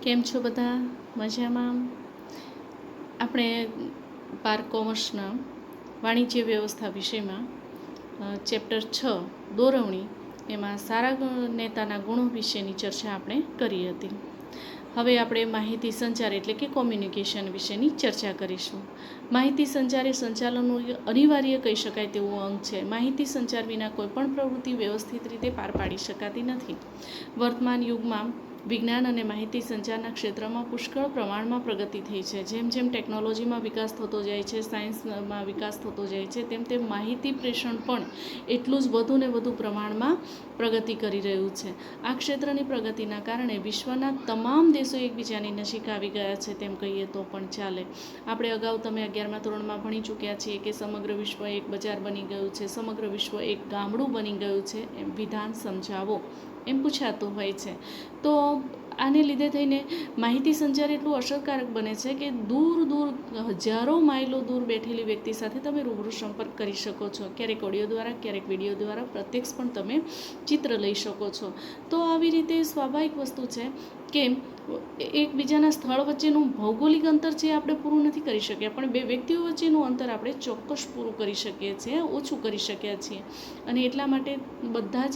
કેમ છો બધા? મજામાં? આપણે બાર કોમર્સના વાણિજ્ય વ્યવસ્થા વિષયમાં ચેપ્ટર 6 દોરવણી એમાં સારા નેતાના ગુણો વિશેની ચર્ચા આપણે કરી હતી. હવે આપણે માહિતી સંચાર એટલે કે કોમ્યુનિકેશન વિશેની ચર્ચા કરીશું. માહિતી સંચાર એ સંચાલનનું અનિવાર્ય કહી શકાય તેવું અંગ છે. માહિતી સંચાર વિના કોઈપણ પ્રવૃત્તિ વ્યવસ્થિત રીતે પાર પાડી શકાતી નથી. વર્તમાન યુગમાં વિજ્ઞાન અને માહિતી સંચારના ક્ષેત્રમાં પુષ્કળ પ્રમાણમાં પ્રગતિ થઈ છે. જેમ જેમ ટેકનોલોજીમાં વિકાસ થતો જાય છે, સાયન્સમાં વિકાસ થતો જાય છે, તેમ તેમ માહિતી પ્રેષણ પણ એટલું જ વધુ ને વધુ પ્રમાણમાં પ્રગતિ કરી રહ્યું છે. આ ક્ષેત્રની પ્રગતિના કારણે વિશ્વના તમામ દેશો એકબીજાની નજીક આવી ગયા છે તેમ કહીએ તો પણ ચાલે. આપણે અગાઉ તમે 11મા ધોરણમાં ભણી ચૂક્યા છીએ કે સમગ્ર વિશ્વ એક બજાર બની ગયું છે, સમગ્ર વિશ્વ એક ગામડું બની ગયું છે. એમ વિધાન સમજાવો એમ પૂછાતું હોય છે. તો આને લીધે થઈને માહિતી સંચાર એટલું અસરકારક બને છે કે દૂર દૂર હજારો માઇલો દૂર બેઠેલી વ્યક્તિ સાથે તમે રૂબરૂ સંપર્ક કરી શકો છો. ક્યારેક ઓડિયો દ્વારા, ક્યારેક વિડીયો દ્વારા, પ્રત્યક્ષ પણ તમે ચિત્ર લઈ શકો છો. તો આવી રીતે સ્વાભાવિક વસ્તુ છે કે એકબીજાના સ્થળ વચ્ચેનું ભૌગોલિક અંતર છે આપણે પૂરું નથી કરી શક્યા, પણ બે વ્યક્તિઓ વચ્ચેનું અંતર આપણે ચોક્કસ પૂરું કરી શકીએ છીએ, ઓછું કરી શક્યા છીએ. અને એટલા માટે બધા જ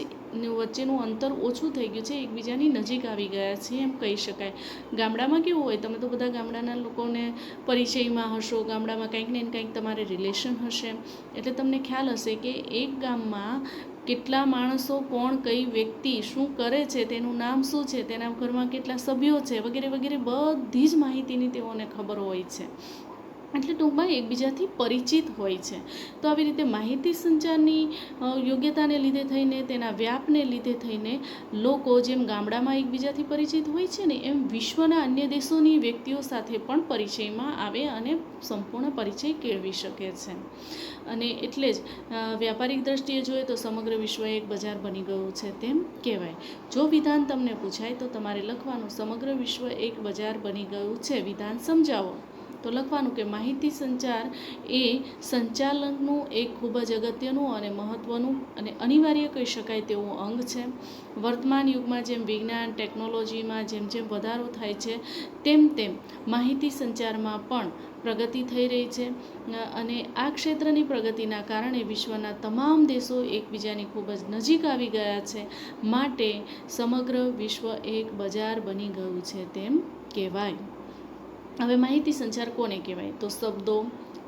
વચ્ચેનું અંતર ઓછું થઈ ગયું છે, એકબીજાની નજીક આવી ગયા છીએ એમ કહી શકાય. ગામડામાં કેવું હોય, તમે તો બધા ગામડાના લોકોને પરિચયમાં હશો, ગામડામાં કંઈક ને કંઈક તમારે રિલેશન હશે, એટલે તમને ખ્યાલ હશે કે એક ગામમાં કેટલા માણસો, કોણ, કઈ વ્યક્તિ શું કરે છે, તેનું નામ શું છે, તેના ઘરમાં કેટલા સભ્યો છે, વગેરે વગેરે બધી જ માહિતીની તેઓને ખબર હોય છે. એટલે ટૂંકમાં એકબીજાથી પરિચિત હોય છે. તો આવી રીતે માહિતી સંચારની યોગ્યતાને લીધે થઈને, તેના વ્યાપને લીધે થઈને લોકો જેમ ગામડામાં એકબીજાથી પરિચિત હોય છે ને, એમ વિશ્વના અન્ય દેશોની વ્યક્તિઓ સાથે પણ પરિચયમાં આવે અને સંપૂર્ણ પરિચય કેળવી શકે છે. અને એટલે જ વ્યાપારિક દ્રષ્ટિએ જોઈએ તો સમગ્ર વિશ્વ એક બજાર બની ગયું છે તેમ કહેવાય. જો વિધાન તમને પૂછાય તો તમારે લખવાનું સમગ્ર વિશ્વ એક બજાર બની ગયું છે, વિધાન સમજાવો. તો લખવાનું કે માહિતી સંચાર એ સંચાલનનું એક ખૂબ જ અગત્યનું અને મહત્ત્વનું અને અનિવાર્ય કહી શકાય તેવું અંગ છે. વર્તમાન યુગમાં જેમ વિજ્ઞાન, ટેકનોલોજીમાં જેમ જેમ વધારો થાય છે, તેમ તેમ માહિતી સંચારમાં પણ પ્રગતિ થઈ રહી છે. અને આ ક્ષેત્રની પ્રગતિના કારણે વિશ્વના તમામ દેશો એકબીજાની ખૂબ જ નજીક આવી ગયા છે. માટે સમગ્ર વિશ્વ એક બજાર બની ગયું છે તેમ કહેવાય. હવે માહિતી સંચાર કોને કહેવાય? તો શબ્દો,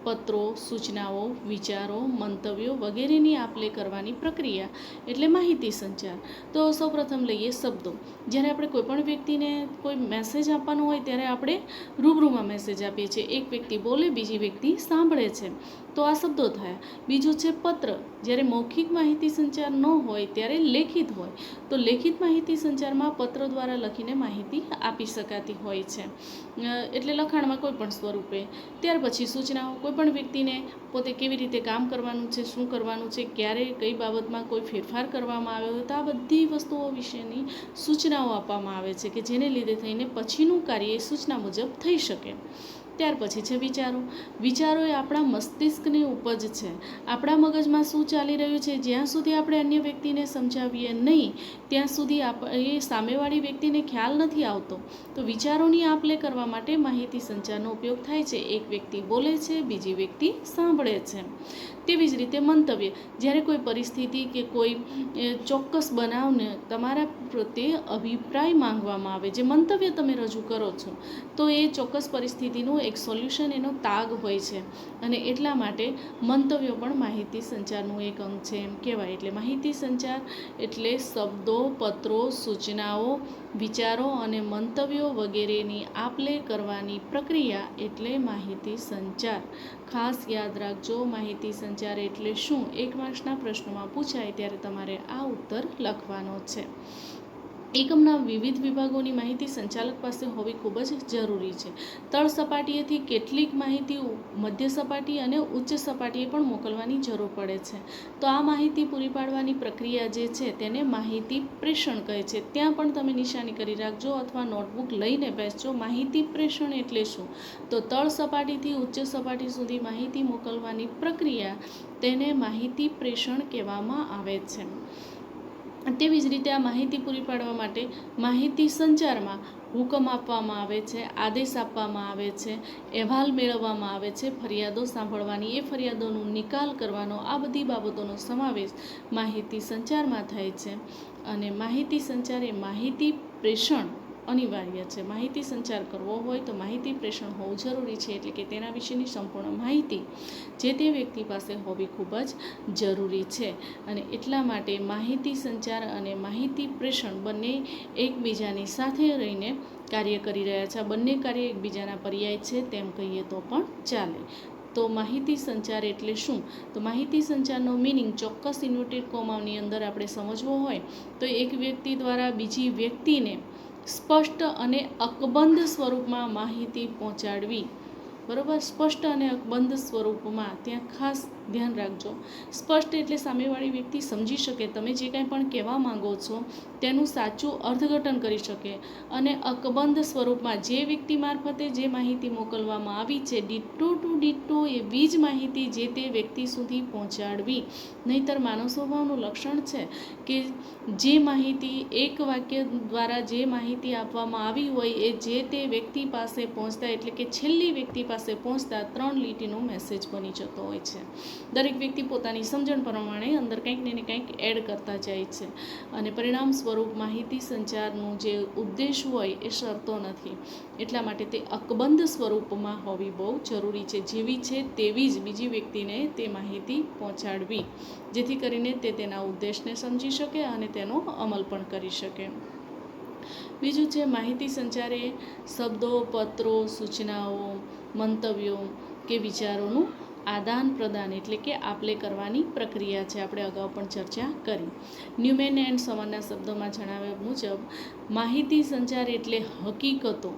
પત્રો, સૂચનાઓ, વિચારો, મંતવ્યો વગેરેની આપ-લે કરવાની પ્રક્રિયા એટલે માહિતી સંચાર. તો સૌપ્રથમ લઈએ શબ્દો. જ્યારે આપણે કોઈપણ વ્યક્તિને કોઈ મેસેજ આપવાનો હોય ત્યારે આપણે રૂબરૂમાં મેસેજ આપીએ છીએ. એક વ્યક્તિ બોલે, બીજી વ્યક્તિ સાંભળે છે, તો આ શબ્દો થયા. બીજું છે પત્ર. જ્યારે મૌખિક માહિતી સંચાર ન હોય ત્યારે લેખિત હોય, તો લેખિત માહિતી સંચારમાં પત્ર દ્વારા લખીને માહિતી આપી શકાતી હોય છે, એટલે લખાણમાં કોઈ પણ સ્વરૂપે. ત્યાર પછી સૂચનાઓ. કોઈપણ વ્યક્તિને પોતે કેવી રીતે કામ કરવાનું છે, શું કરવાનું છે, ક્યારે કઈ બાબતમાં કોઈ ફેરફાર કરવામાં આવ્યો હોય, તો આ બધી વસ્તુઓ વિશેની સૂચનાઓ આપવામાં આવે છે કે જેને લીધે થઈને પછીનું કાર્ય એ સૂચના મુજબ થઈ શકે. ત્યાર પછી છે વિચારો. વિચારો એ આપણા મસ્તિષ્કની ઉપજ છે. આપણા મગજમાં શું ચાલી રહ્યું છે, જ્યાં સુધી આપણે અન્ય વ્યક્તિને સમજાવીએ નહીં ત્યાં સુધી એ સામેવાળી વ્યક્તિને ખ્યાલ નથી આવતો. તો વિચારોની આપ-લે કરવા માટે માહિતી સંચારનો ઉપયોગ થાય છે. એક વ્યક્તિ બોલે છે, બીજી વ્યક્તિ સાંભળે છે. તેવી જ રીતે મંતવ્ય. જ્યારે કોઈ પરિસ્થિતિ કે કોઈ ચોક્કસ બનાવને તમારા પ્રત્યે અભિપ્રાય માંગવામાં આવે, જે મંતવ્ય તમે રજૂ કરો છો, તો એ ચોક્કસ પરિસ્થિતિનું એક સોલ્યુશન, એનો તાગ હોય છે. અને એટલા માટે મંતવ્યો પણ માહિતી સંચારનું એક અંગ છે એમ કહેવાય. એટલે માહિતી સંચાર એટલે શબ્દો, પત્રો, સૂચનાઓ, વિચારો અને મંતવ્યો વગેરેની આપ-લે કરવાની પ્રક્રિયા એટલે માહિતી સંચાર. ખાસ યાદ રાખજો, માહિતી સંચાર એટલે શું? 1 માર્ક્સના પ્રશ્નોમાં પૂછાય ત્યારે તમારે આ ઉત્તર લખવાનો છે. એકમના વિવિધ વિભાગોની માહિતી સંચાલક પાસે હોવી ખૂબ જ જરૂરી છે. તળ સપાટીએથી કેટલીક માહિતી મધ્ય સપાટી અને ઉચ્ચ સપાટીએ પણ મોકલવાની જરૂર પડે છે. તો આ માહિતી પૂરી પાડવાની પ્રક્રિયા જે છે તેને માહિતી પ્રેષણ કહે છે. ત્યાં પણ તમે નિશાની કરી રાખજો અથવા નોટબુક લઈને બેસજો. માહિતી પ્રેષણ એટલે શું? તો તળ સપાટીથી ઉચ્ચ સપાટી સુધી માહિતી મોકલવાની પ્રક્રિયા તેને માહિતી પ્રેષણ કહેવામાં આવે છે. તેવી જ રીતે આ માહિતી પૂરી પાડવા માટે માહિતી સંચારમાં હુકમ આપવામાં આવે છે, આદેશ આપવામાં આવે છે, અહેવાલ મેળવવામાં આવે છે, ફરિયાદો સાંભળવાની, એ ફરિયાદોનો નિકાલ કરવાનો, આ બધી બાબતોનો સમાવેશ માહિતી સંચારમાં થાય છે. અને માહિતી સંચાર એ માહિતી પ્રેષણ અનિવાર્ય છે. માહિતી સંચાર કરવો હોય તો માહિતી પ્રેષણ હોવું જરૂરી છે, એટલે કે તેના વિશેની સંપૂર્ણ માહિતી જે તે વ્યક્તિ પાસે હોવી ખૂબ જ જરૂરી છે. અને એટલા માટે માહિતી સંચાર અને માહિતી પ્રેષણ બંને એકબીજાની સાથે રહીને કાર્ય કરી રહ્યા છે. આ બંને કાર્ય એકબીજાના પર્યાય છે તેમ કહીએ તો પણ ચાલે. તો માહિતી સંચાર એટલે શું? તો માહિતી સંચારનો મિનિંગ ચોક્કસ ઇન્વર્ટેડ કોમાની અંદર આપણે સમજવો હોય તો એક વ્યક્તિ દ્વારા બીજી વ્યક્તિને સ્પષ્ટ અને અકબંધ સ્વરૂપમાં માહિતી પહોંચાડવી. બરાબર, સ્પષ્ટ અને અકબંધ સ્વરૂપમાં. ત્યાં ખાસ ધ્યાન રાખજો, સ્પષ્ટ એટલે સામેવાળી વ્યક્તિ સમજી શકે, તમે જે કાંઈ પણ કહેવા માંગો છો તેનું સાચું અર્થઘટન કરી શકે. અને અકબંધ સ્વરૂપમાં જે વ્યક્તિ મારફતે જે માહિતી મોકલવામાં આવી છે ડિટ્ટો ટુ ડિટ્ટો એવી જ માહિતી જે તે વ્યક્તિ સુધી પહોંચાડવી. નહીંતર માનવ સ્વભાવનું લક્ષણ છે કે જે માહિતી એક વાક્ય દ્વારા જે માહિતી આપવામાં આવી હોય એ જે તે વ્યક્તિ પાસે પહોંચતા, એટલે કે છેલ્લી વ્યક્તિ પાસે પહોંચતા 3 લીટીનો મેસેજ બની જતો હોય છે. દરેક વ્યક્તિ પોતાની સમજણ પ્રમાણે અંદર કંઈક ને કંઈક એડ કરતા જાય છે અને પરિણામ સ્વરૂપ માહિતી સંચારનું જે ઉદ્દેશ હોય એ સરતો નથી. એટલા માટે તે અકબંધ સ્વરૂપમાં હોવી બહુ જરૂરી છે. જેવી છે તેવી જ બીજી વ્યક્તિને તે માહિતી પહોંચાડવી, જેથી કરીને તે તેના ઉદ્દેશને સમજી શકે અને તેનો અમલ પણ કરી શકે. બીજું છે માહિતી સંચાર એ શબ્દો, પત્રો, સૂચનાઓ, મંતવ્યો કે વિચારોનું આદાન પ્રદાન એટલે કે આપલે કરવાની પ્રક્રિયા છે. આપણે અગાઉ પણ ચર્ચા કરી. ન્યુમેન એન્ડ સમાનના શબ્દોમાં જણાવ્યા મુજબ માહિતી સંચાર એટલે હકીકતો,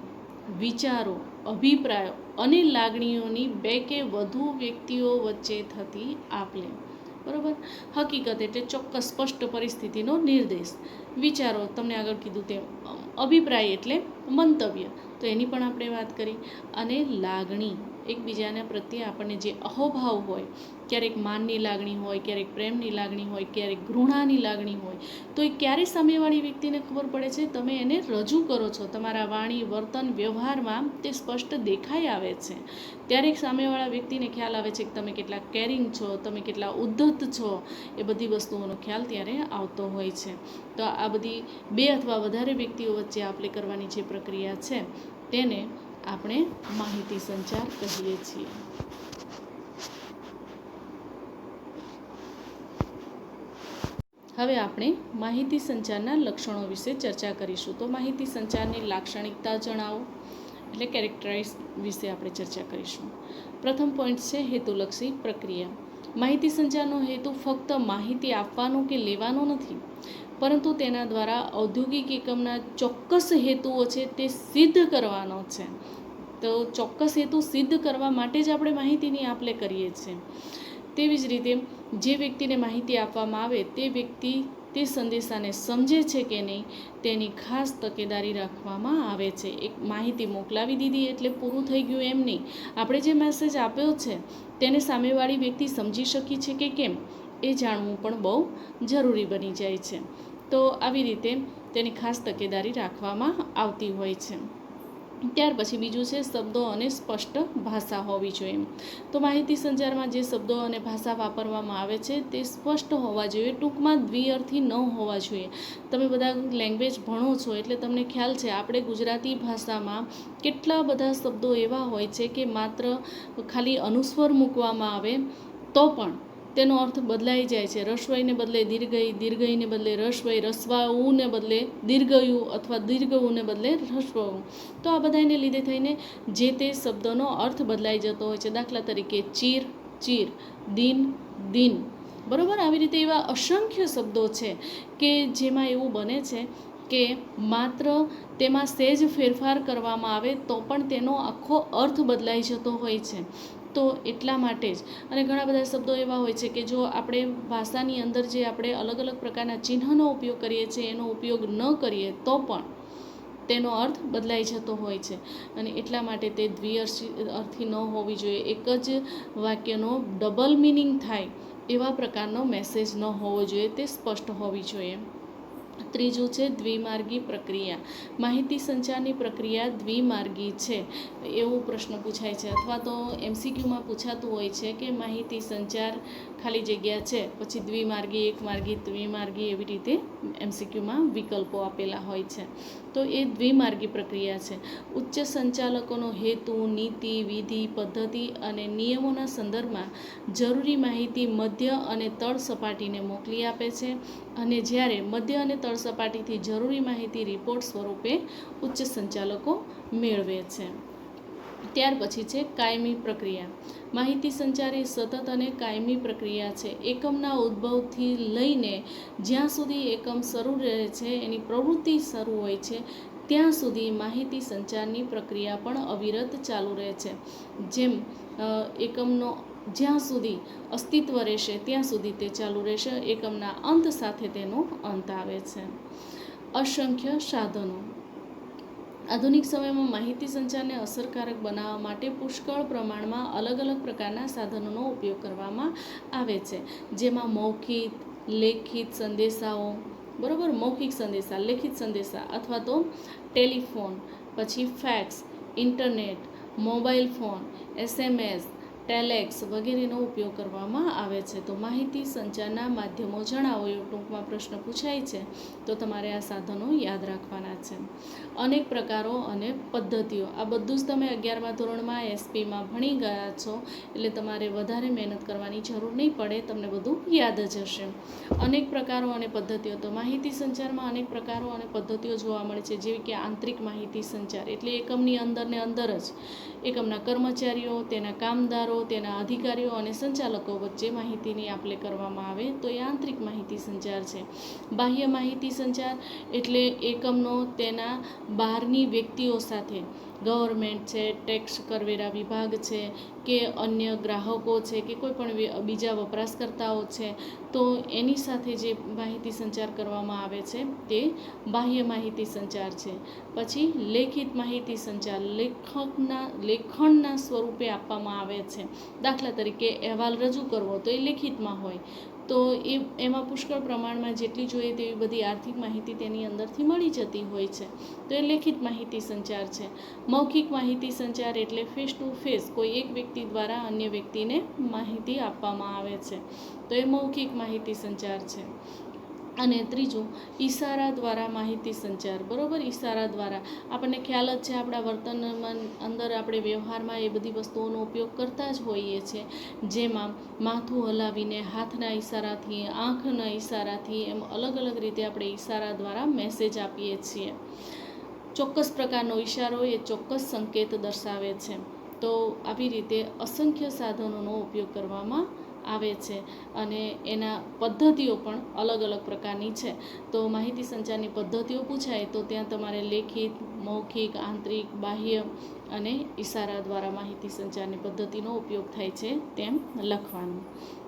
વિચારો, અભિપ્રાયો અને લાગણીઓની 2 કે વધુ વ્યક્તિઓ વચ્ચે થતી આપલે. બરાબર, હકીકત એટલે ચોક્કસ સ્પષ્ટ પરિસ્થિતિનો નિર્દેશ, વિચારો તમને આગળ કીધું તેમ, અભિપ્રાય એટલે મંતવ્ય, તો એની પણ આપણે વાત કરી. અને લાગણી, એકબીજાના પ્રત્યે આપણને જે અહોભાવ હોય, ક્યારેક માનની લાગણી હોય, ક્યારેક પ્રેમની લાગણી હોય, ક્યારેક ઘૃણાની લાગણી હોય, તો એ ક્યારે સામેવાળી વ્યક્તિને ખબર પડે છે? તમે એને રજૂ કરો છો, તમારા વાણી, વર્તન, વ્યવહારમાં તે સ્પષ્ટ દેખાઈ આવે છે. ત્યારે સામેવાળા વ્યક્તિને ખ્યાલ આવે છે કે તમે કેટલા કેરિંગ છો, તમે કેટલા ઉદ્ધત છો. એ બધી વસ્તુઓનો ખ્યાલ ત્યારે આવતો હોય છે. તો આ બધી 2 અથવા વધારે વ્યક્તિઓ વચ્ચે આપલે કરવાની જે પ્રક્રિયા છે તેને આપણે માહિતી સંચાર કહીએ છીએ. હવે આપણે માહિતી સંચારના લક્ષણો વિશે ચર્ચા કરીશું. તો માહિતી સંચારની લાક્ષણિકતા જણાવો, એટલે કેરેક્ટરાઇઝ વિશે આપણે ચર્ચા કરીશું. પ્રથમ પોઈન્ટ છે હેતુલક્ષી પ્રક્રિયા. માહિતી સંચારનો હેતુ ફક્ત માહિતી આપવાનો કે લેવાનો નથી, પરંતુ તેના દ્વારા ઔદ્યોગિક એકમના ચોક્કસ હેતુઓ છે તે સિદ્ધ કરવાનો છે. તો ચોક્કસ હેતુ સિદ્ધ કરવા માટે જ આપણે માહિતીની આપલે કરીએ છીએ. તેવી જ રીતે જે વ્યક્તિને માહિતી આપવામાં આવે તે વ્યક્તિ તે સંદેશાને સમજે છે કે નહીં તેની ખાસ તકેદારી રાખવામાં આવે છે. એક માહિતી મોકલાવી દીધી એટલે પૂરું થઈ ગયું એમ નહીં. આપણે જે મેસેજ આપ્યો છે તેને સામેવાળી વ્યક્તિ સમજી શકી છે કે કેમ એ જાણવું પણ બહુ જરૂરી બની જાય છે. તો આવી રીતે તેની ખાસ તકેદારી રાખવામાં આવતી હોય છે. ત્યાર પછી બીજું છે શબ્દો અને સ્પષ્ટ ભાષા હોવી જોઈએ. તો માહિતી સંચારમાં જે શબ્દો અને ભાષા વાપરવામાં આવે છે તે સ્પષ્ટ હોવા જોઈએ, ટૂંકમાં દ્વિઅર્થી ન હોવા જોઈએ. તમે બધા લેંગ્વેજ ભણો છો એટલે તમને ખ્યાલ છે આપણે ગુજરાતી ભાષામાં કેટલા બધા શબ્દો એવા હોય છે કે માત્ર ખાલી અનુસ્વાર મૂકવામાં આવે તો પણ તેનો અર્થ બદલાઈ જાય છે. રસ્વઈને બદલે દીર્ઘઈ, દીર્ઘઈને બદલે રસ્વઈ, રસ્વાઉને બદલે દીર્ઘયુ અથવા દીર્ઘઉને બદલે રસ્વઉ. તો આ બધાને લીધે થઈને જે તે શબ્દનો અર્થ બદલાઈ જતો હોય છે. દાખલા તરીકે ચીર, ચીર, દિન, દિન. બરાબર, આવી રીતે એવા અસંખ્ય શબ્દો છે કે જેમાં એવું બને છે કે માત્ર તેમાં સહેજ ફેરફાર કરવામાં આવે તો પણ તેનો આખો અર્થ બદલાઈ જતો હોય છે. તો એટલા માટે જ અને ઘણા બધા શબ્દો એવા હોય છે કે જો આપણે ભાષાની અંદર જે આપણે અલગ અલગ પ્રકારના ચિહ્નનો ઉપયોગ કરીએ છીએ એનો ઉપયોગ ન કરીએ તો પણ તેનો અર્થ બદલાઈ જતો હોય છે. અને એટલા માટે તે દ્વિઅર્થી ન હોવી જોઈએ. એક જ વાક્યનો ડબલ મિનિંગ થાય એવા પ્રકારનો મેસેજ ન હોવો જોઈએ, તે સ્પષ્ટ હોવી જોઈએ. ત્રીજું છે દ્વિમાર્ગી પ્રક્રિયા. માહિતી સંચારની પ્રક્રિયા દ્વિમાર્ગી છે એવો પ્રશ્ન પૂછાય છે, અથવા તો MCQમાં પૂછાતું હોય છે કે માહિતી સંચાર ખાલી જગ્યા છે પછી દ્વિમાર્ગી, એકમાર્ગી, દ્વિમાર્ગી એવી રીતે MCQમાં વિકલ્પો આપેલા હોય છે. તો એ દ્વિમાર્ગી પ્રક્રિયા છે. ઉચ્ચ સંચાલકોનો હેતુ, નીતિ, વિધિ, પદ્ધતિ અને નિયમોના સંદર્ભમાં જરૂરી માહિતી મધ્ય અને તળ સપાટીને મોકલી આપે છે, અને જ્યારે મધ્ય અને તળ સપાટીથી જરૂરી માહિતી રિપોર્ટ સ્વરૂપે ઉચ્ચ સંચાલકો મેળવે છે. ત્યાર પછી છે કાયમી પ્રક્રિયા. માહિતી સંચાર એ સતત અને કાયમી પ્રક્રિયા છે. એકમના ઉદ્ભવથી લઈને જ્યાં સુધી એકમ શરૂ રહે છે, એની પ્રવૃત્તિ શરૂ હોય છે ત્યાં સુધી માહિતી સંચારની પ્રક્રિયા પણ અવિરત ચાલુ રહે છે. જેમ એકમનો જ્યાં સુધી અસ્તિત્વ રહેશે ત્યાં સુધી તે ચાલુ રહેશે, એકમના અંત સાથે તેનો અંત આવે છે. અસંખ્ય સાધનો. આધુનિક સમયમાં માહિતી સંચારને અસરકારક બનાવવા માટે પુષ્કળ પ્રમાણમાં અલગ અલગ પ્રકારના સાધનોનો ઉપયોગ કરવામાં આવે છે, જેમાં મૌખિક, લેખિત સંદેશાઓ, બરાબર, મૌખિક સંદેશા, લેખિત સંદેશા અથવા તો ટેલિફોન, પછી fax, internet, mobile phone, SMS, ટેલેક્સ વગેરેનો ઉપયોગ કરવામાં આવે છે. તો માહિતી સંચારના માધ્યમો જણાવો એવો ટૂંકમાં પ્રશ્ન પૂછાય છે, તો તમારે આ સાધનો યાદ રાખવાના છે. અનેક પ્રકારો અને પદ્ધતિઓ. આ બધું જ તમે 11મા ધોરણમાં SP માં ભણી ગયા છો, એટલે તમારે વધારે મહેનત કરવાની જરૂર નહીં પડે, તમને બધું યાદ જ હશે. અનેક પ્રકારો અને પદ્ધતિઓ. તો માહિતી સંચારમાં અનેક પ્રકારો અને પદ્ધતિઓ જોવા મળે છે, જેવી કે આંતરિક માહિતી સંચાર, એટલે એકમની અંદર ને અંદર જ એકમના કર્મચારીઓ, તેના કામદારો, તેના અધિકારીઓ અને સંચાલકો વચ્ચે માહિતીની આપ-લે કરવામાં આવે તો એ આંતરિક માહિતી સંચાર છે. બાહ્ય માહિતી સંચાર એટલે એકમનો તેના બહારની વ્યક્તિઓ સાથે, ગવર્મેન્ટ છે, ટેક્સ કરવેરા વિભાગ છે, કે અન્ય ગ્રાહકો છે, કે કોઈ પણ બીજા વપરાશકર્તાઓ છે, તો એની સાથે જે માહિતી સંચાર કરવામાં આવે છે તે બાહ્ય માહિતી સંચાર છે. પછી લેખિત માહિતી સંચાર, લેખનના સ્વરૂપે આપવામાં આવે છે. દાખલા તરીકે અહેવાલ રજૂ કરવો તો એ લેખિતમાં હોય, તો એમાં પુષ્કળ પ્રમાણમાં જેટલી જોઈએ તેવી બધી આર્થિક માહિતી તેની અંદરથી મળી જતી હોય છે, તો એ લેખિત માહિતી સંચાર છે. મૌખિક માહિતી સંચાર એટલે ફેસ ટુ ફેસ, કોઈ એક વ્યક્તિ દ્વારા અન્ય વ્યક્તિને માહિતી આપવામાં આવે છે, તો એ મૌખિક માહિતી સંચાર છે. અને ત્રીજું ઈશારા દ્વારા માહિતી સંચાર, બરાબર. ઈશારા દ્વારા આપણને ખ્યાલ જ છે, આપણા વર્તનમાં અંદર આપણે વ્યવહારમાં એ બધી વસ્તુઓનો ઉપયોગ કરતા જ હોઈએ છીએ, જેમાં માથું હલાવીને, હાથના ઈશારાથી, આંખના ઈશારાથી, એમ અલગ અલગ રીતે આપણે ઈશારા દ્વારા મેસેજ આપીએ છીએ. ચોક્કસ પ્રકારનો ઈશારો એ ચોક્કસ સંકેત દર્શાવે છે. તો આવી રીતે અસંખ્ય સાધનોનો ઉપયોગ કરવામાં આવે છે, અને એના પદ્ધતિઓ પણ અલગ અલગ પ્રકારની છે. તો માહિતી સંચારની પદ્ધતિઓ પૂછાય તો ત્યાં તમારે લેખિત, મૌખિક, આંતરિક, બાહ્ય અને ઈશારા દ્વારા માહિતી સંચારની પદ્ધતિનો ઉપયોગ થાય છે તેમ લખવાનું.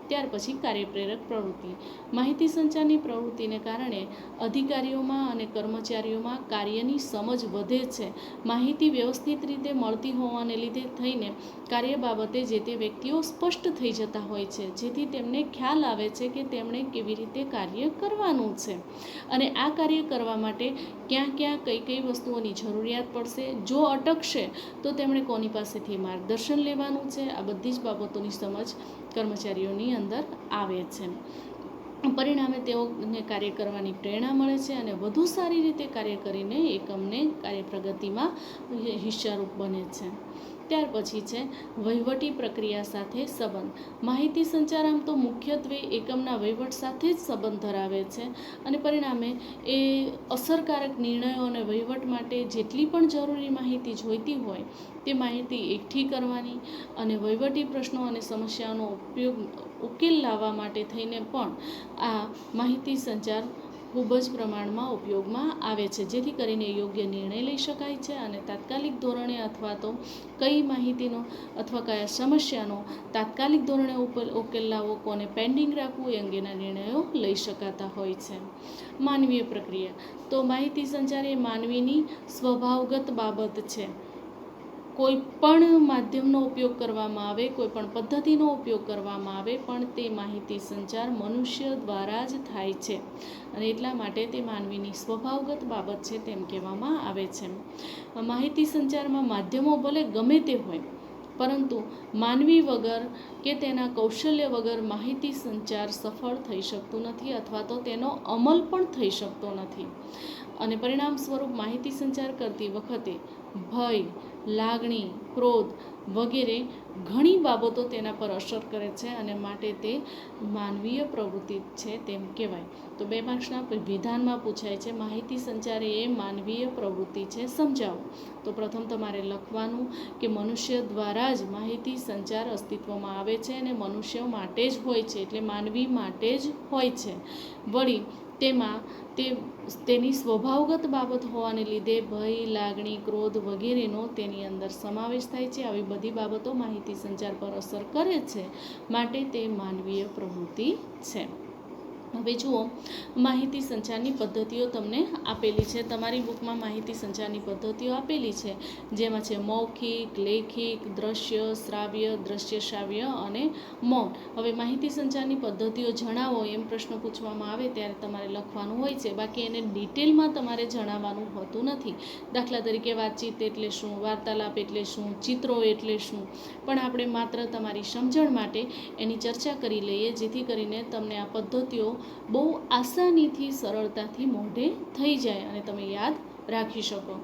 ત્યાર પછી કાર્યપ્રેરક પ્રવૃત્તિ. માહિતી સંચારની પ્રવૃત્તિને કારણે અધિકારીઓમાં અને કર્મચારીઓમાં કાર્યની સમજ વધે છે. માહિતી વ્યવસ્થિત રીતે મળતી હોવાને લીધે થઈને કાર્ય બાબતે જે તે વ્યક્તિઓ સ્પષ્ટ થઈ જતા હોય છે, જેથી તેમને ખ્યાલ આવે છે કે તેમણે કેવી રીતે કાર્ય કરવાનું છે, અને આ કાર્ય કરવા માટે ક્યાં ક્યાં કઈ કઈ વસ્તુઓની જરૂરિયાત પડશે, જો અટકશે તો તેમણે કોની પાસેથી માર્ગદર્શન લેવાનું છે, આ બધી જ બાબતોની સમજ કર્મચારીઓની અંદર આવે છે. પરિણામે તેઓને કાર્ય કરવાની પ્રેરણા મળે છે, અને વધુ સારી રીતે કાર્ય કરીને એકમને કાર્ય પ્રગતિમાં હિસ્સારૂપ બને છે. ત્યાર પછી છે વહીવટી પ્રક્રિયા સાથે સંબંધ. માહિતી સંચાર આમ તો મુખ્યત્વે એકમના વહીવટ સાથે જ સંબંધ ધરાવે છે, અને પરિણામે એ અસરકારક નિર્ણયો અને વહીવટ માટે જેટલી પણ જરૂરી માહિતી જોઈતી હોય તે માહિતી એકઠી કરવાની, અને વહીવટી પ્રશ્નો અને સમસ્યાઓનો ઉકેલ લાવવા માટે થઈને પણ આ માહિતી સંચાર ખૂબ જ પ્રમાણમાં ઉપયોગમાં આવે છે, જેથી કરીને યોગ્ય નિર્ણય લઈ શકાય છે, અને તાત્કાલિક ધોરણે અથવા તો કઈ માહિતીનો અથવા કયા સમસ્યાનો તાત્કાલિક ધોરણે ઉકેલ લાવવો, કોને પેન્ડિંગ રાખવું એ અંગેના નિર્ણયો લઈ શકાતા હોય છે. માનવીય પ્રક્રિયા. તો માહિતી સંચાર એ માનવીની સ્વભાવગત બાબત છે. કોઈ પણ માધ્યમનો ઉપયોગ કરવામાં આવે, કોઈ પણ પદ્ધતિનો ઉપયોગ કરવામાં આવે, પણ તે માહિતી સંચાર મનુષ્ય દ્વારા જ થાય છે અને એટલા માટે તે માનવીની સ્વભાવગત બાબત છે તેમ કહેવામાં આવે છે. માહિતી સંચારમાં માધ્યમો ભલે ગમે તે હોય, પરંતુ માનવી વગર કે તેના કૌશલ્ય વગર માહિતી સંચાર સફળ થઈ શકતું નથી અથવા તો તેનો અમલ પણ થઈ શકતો નથી. અને પરિણામ સ્વરૂપ માહિતી સંચાર કરતી વખતે ભય, લાગણી, ક્રોધ વગેરે ઘણી બાબતો તેના પર અસર કરે છે અને માટે તે માનવીય પ્રવૃત્તિ છે તેમ કહેવાય. તો 2 માર્ક્સના વિધાનમાં પૂછાય છે માહિતી સંચાર એ માનવીય પ્રવૃત્તિ છે, સમજાવો. તો પ્રથમ તમારે લખવાનું કે મનુષ્ય દ્વારા જ માહિતી સંચાર અસ્તિત્વમાં આવે છે અને મનુષ્ય માટે જ હોય છે, એટલે માનવી માટે જ હોય છે. વળી તેમાં તેની સ્વભાવગત બાબત હોવાને લીધે ભય, લાગણી, ક્રોધ વગેરેનો તેની અંદર સમાવેશ થાય છે. આવી બધી બાબતો માહિતી સંચાર પર અસર કરે છે, માટે તે માનવીય પ્રવૃત્તિ છે. હવે જુઓ, માહિતી સંચારની પદ્ધતિઓ તમને આપેલી છે. તમારી બુકમાં માહિતી સંચારની પદ્ધતિઓ આપેલી છે, જેમાં છે મૌખિક, લેખિક, દ્રશ્ય, શ્રાવ્ય, દ્રશ્ય શ્રાવ્ય અને મૌન. હવે માહિતી સંચારની પદ્ધતિઓ જણાવો એમ પ્રશ્ન પૂછવામાં આવે ત્યારે તમારે લખવાનું હોય છે, બાકી એને ડિટેલમાં તમારે જણાવવાનું હોતું નથી. દાખલા તરીકે વાતચીત એટલે શું, વાર્તાલાપ એટલે શું, ચિત્રો એટલે શું, પણ આપણે માત્ર તમારી સમજણ માટે એની ચર્ચા કરી લઈએ, જેથી કરીને તમને આ પદ્ધતિઓ બહુ આસાનીથી, સરળતાથી મોઢે થઈ જાય અને તમે યાદ રાખી શકો.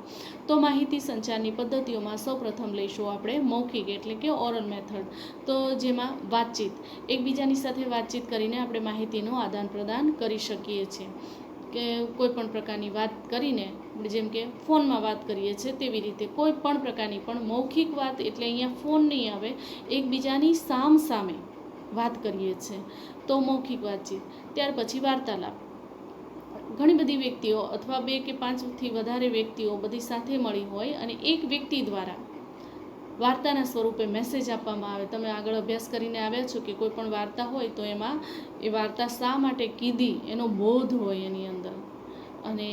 તો માહિતી સંચારની પદ્ધતિઓમાં સૌપ્રથમ લઈશું આપણે મૌખિક એટલે કે ઓરલ મેથડ. તો જેમાં વાતચીત, એકબીજાની સાથે વાતચીત કરીને આપણે માહિતીનું આદાન પ્રદાન કરી શકીએ છીએ, કે કોઈ પણ પ્રકારની વાત કરીને, જેમ કે ફોનમાં વાત કરીએ છીએ તેવી રીતે કોઈ પણ પ્રકારની પણ મૌખિક વાત, એટલે અહીંયા ફોન નહીં આવે, એકબીજાની સામ સામે વાત કરીએ છીએ તો મૌખિક વાતચીત. ત્યાર પછી વાર્તાલાપ. ઘણી બધી વ્યક્તિઓ અથવા 2 કે 5થી વધારે વ્યક્તિઓ બધી સાથે મળી હોય અને એક વ્યક્તિ દ્વારા વાર્તાના સ્વરૂપે મેસેજ આપવામાં આવે. તમે આગળ અભ્યાસ કરીને આવ્યા છો કે કોઈ પણ વાર્તા હોય તો એમાં એ વાર્તા શા માટે કીધી એનો બોધ હોય એની અંદર, અને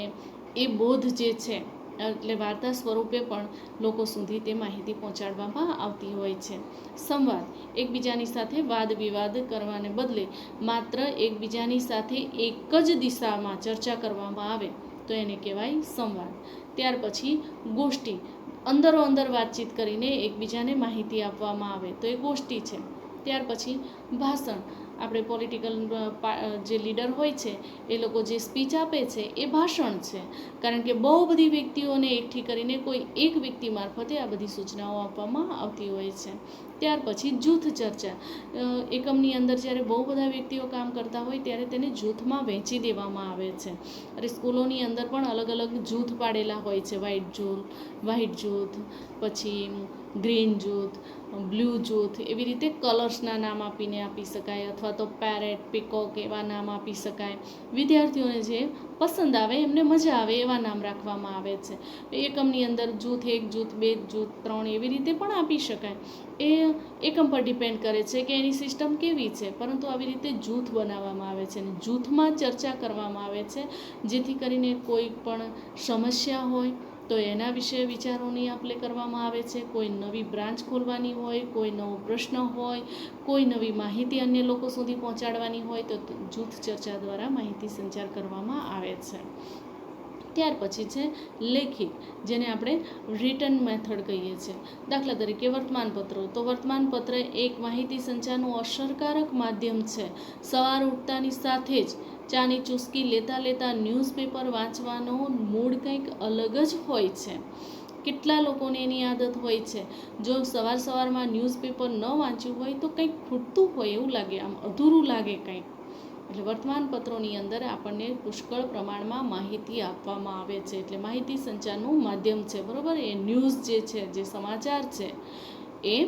એ બોધ જે છે એટલે વાર્તા સ્વરૂપે પણ લોકો સુધી તે માહિતી પહોંચાડવામાં આવતી હોય છે. સંવાદ, એકબીજાની સાથે વાદ વિવાદ કરવાને બદલે માત્ર એકબીજાની સાથે એક જ દિશામાં ચર્ચા કરવામાં આવે તો એને કહેવાય સંવાદ. ત્યાર પછી ગોષ્ઠી, અંદરો અંદર વાતચીત કરીને એકબીજાને માહિતી આપવામાં આવે તો એ ગોષ્ઠી છે. ત્યાર પછી ભાષણ, આપણે પોલિટિકલ જે લીડર હોય છે એ લોકો જે સ્પીચ આપે છે એ ભાષણ છે, કારણ કે બહુ બધી વ્યક્તિઓને એકઠી કરીને કોઈ એક વ્યક્તિ મારફતે આ બધી સૂચનાઓ આપવામાં આવતી હોય છે. ત્યાર પછી જૂથ ચર્ચા, એકમની અંદર જ્યારે બહુ બધા વ્યક્તિઓ કામ કરતા હોય ત્યારે તેને જૂથમાં વહેંચી દેવામાં આવે છે. અને સ્કૂલોની અંદર પણ અલગ અલગ જૂથ પાડેલા હોય છે, વ્હાઇટ જૂથ, પછી ગ્રીન જૂથ, બ્લુ જૂથ, એવી રીતે કલર્સના નામ આપીને આપી શકાય, અથવા તો પેરેટ, પીકોક એવા નામ આપી શકાય. વિદ્યાર્થીઓને જે પસંદ આવે, એમને મજા આવે એવા નામ રાખવામાં આવે છે. એકમની અંદર જૂથ 1, જૂથ 2, જૂથ 3 એવી રીતે પણ આપી શકાય. એ એકમ પર ડિપેન્ડ કરે છે કે એની સિસ્ટમ કેવી છે, પરંતુ આવી રીતે જૂથ બનાવવામાં આવે છે અને જૂથમાં ચર્ચા કરવામાં આવે છે, જેથી કરીને કોઈ પણ સમસ્યા હોય તો એના વિશે વિચારોની આપ લે કરવામાં આવે છે. કોઈ નવી બ્રાન્ચ ખોલવાની હોય, કોઈ નવો પ્રશ્ન હોય, કોઈ નવી માહિતી અન્ય લોકો સુધી પહોંચાડવાની હોય તો જૂથ ચર્ચા દ્વારા માહિતી સંચાર કરવામાં આવે છે. ત્યાર પછી છે લેખિત, જેને આપણે રિટન મેથડ કહીએ છીએ. દાખલા તરીકે વર્તમાનપત્રો, તો વર્તમાનપત્ર એક માહિતી સંચારનું અસરકારક માધ્યમ છે. સવાર ઉઠતાની સાથે જ ચાની ચૂસકી લેતા લેતા ન્યૂઝપેપર વાંચવાનો મૂડ કંઈક અલગ જ હોય છે. કેટલા લોકોને એની આદત હોય છે, જો સવારમાં ન્યૂઝપેપર ન વાંચ્યું હોય તો કંઈક ખૂટતું હોય એવું લાગે, આમ અધૂરું લાગે કંઈક. એટલે વર્તમાનપત્રોની અંદર આપણને પુષ્કળ પ્રમાણમાં માહિતી આપવામાં આવે છે, એટલે માહિતી સંચારનું માધ્યમ છે, બરાબર. એ ન્યૂઝ જે છે, જે સમાચાર છે એ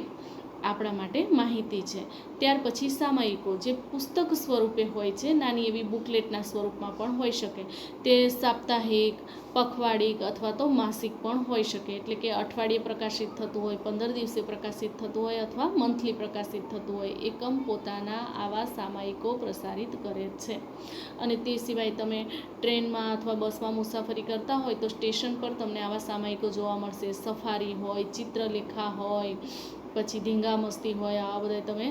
આપણા માટે માહિતી છે. ત્યાર પછી સામયિકો, જે પુસ્તક સ્વરૂપે હોય છે, નાની એવી બુકલેટના સ્વરૂપમાં પણ હોઈ શકે. તે સાપ્તાહિક, પખવાડિક અથવા તો માસિક પણ હોઈ શકે. એટલે કે અઠવાડિયે પ્રકાશિત થતું હોય, 15 દિવસે પ્રકાશિત થતું હોય અથવા મંથલી પ્રકાશિત થતું હોય. એકમ પોતાના આવા સામયિકો પ્રસારિત કરે છે. અને તે સિવાય તમે ટ્રેનમાં અથવા બસમાં મુસાફરી કરતા હોય તો સ્ટેશન પર તમને આવા સામયિકો જોવા મળશે. સફારી હોય, ચિત્રલેખા હોય, પછી ધીંગામસ્તી હોય, આવા બધા તમે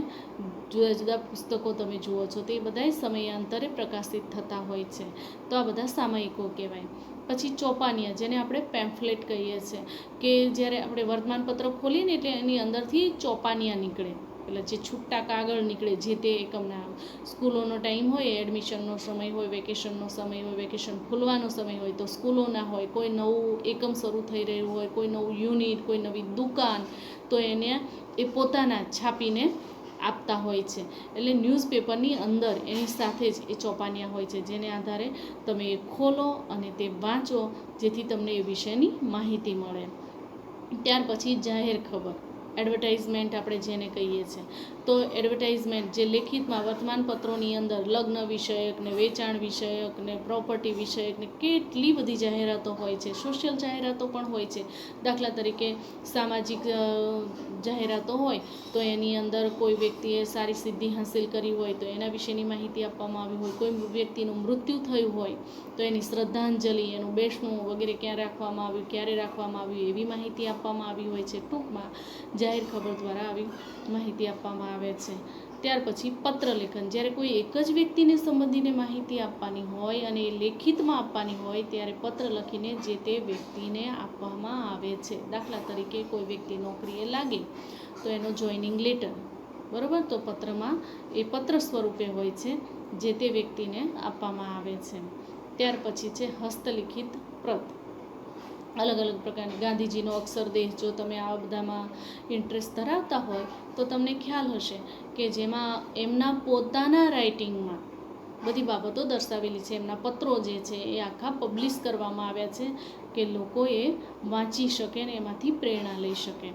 જુદા જુદા પુસ્તકો તમે જુઓ છો. તે બધાય સમયાંતરે પ્રકાશિત થતા હોય છે. તો આ બધા સામયિકો કહેવાય. પછી ચોપાનિયા, જેને આપણે પેમ્ફલેટ કહીએ છીએ, કે જ્યારે આપણે વર્તમાનપત્ર ખોલીએ ને એટલે એની અંદરથી ચોપાનિયા નીકળે, એટલે જે છૂટા કાગળ નીકળે જે તે એકમના. સ્કૂલોનો ટાઈમ હોય, એડમિશનનો સમય હોય, વેકેશનનો સમય હોય, વેકેશન ખુલવાનો સમય હોય તો સ્કૂલોના હોય, કોઈ નવું એકમ શરૂ થઈ રહ્યું હોય, કોઈ નવું યુનિટ, કોઈ નવી દુકાન, તો એને એ પોતાના છાપીને આપતા હોય છે. એટલે ન્યૂઝપેપરની અંદર એની સાથે જ એ ચોપાનિયા હોય છે, જેને આધારે તમે એ ખોલો અને તે વાંચો, જેથી તમને એ વિશેની માહિતી મળે. ત્યાર પછી જાહેર ખબર, એડવર્ટાઇઝમેન્ટ આપણે જેને કહીએ છીએ. તો એડવર્ટાઇઝમેન્ટ જે લેખિતમાં વર્તમાનપત્રોની અંદર લગ્ન વિષયક ને, વેચાણ વિષયક ને, પ્રોપર્ટી વિષયક ને, કેટલી બધી જાહેરાતો હોય છે. સોશિયલ જાહેરાતો પણ હોય છે. દાખલા તરીકે સામાજિક જાહેરાતો હોય તો એની અંદર કોઈ વ્યક્તિએ સારી સિદ્ધિ હાંસિલ કરી હોય તો એના વિશેની માહિતી આપવામાં આવી હોય. કોઈ વ્યક્તિનું મૃત્યુ થયું હોય તો એની શ્રદ્ધાંજલિ, એનું બેસણું વગેરે ક્યાં રાખવામાં આવ્યું, ક્યારે રાખવામાં આવ્યું, એવી માહિતી આપવામાં આવી હોય છે. ટૂંકમાં જાહેર ખબર દ્વારા આવી માહિતી આપવામાં આવે છે. ત્યાર પછી પત્રલેખન, જ્યારે કોઈ એક જ વ્યક્તિને સંબંધીને માહિતી આપવાની હોય અને એ લેખિતમાં આપવાની હોય ત્યારે પત્ર લખીને જે તે વ્યક્તિને આપવામાં આવે છે. દાખલા તરીકે કોઈ વ્યક્તિ નોકરીએ લાગે તો એનો જોઈનિંગ લેટર, બરાબર, તો પત્રમાં એ પત્ર સ્વરૂપે હોય છે, જે તે વ્યક્તિને આપવામાં આવે છે. ત્યાર પછી છે હસ્તલિખિત પ્રત, અલગ અલગ પ્રકારની. ગાંધીજીનો અક્ષરદેહ, જો તમે આ બધામાં ઇન્ટરેસ્ટ ધરાવતા હોય તો તમને ખ્યાલ હશે કે જેમાં એમના પોતાના રાઇટિંગમાં બધી બાબતો દર્શાવેલી છે. એમના પત્રો જે છે એ આખા પબ્લિશ કરવામાં આવ્યા છે કે લોકો એ વાંચી શકે ને એમાંથી પ્રેરણા લઈ શકે.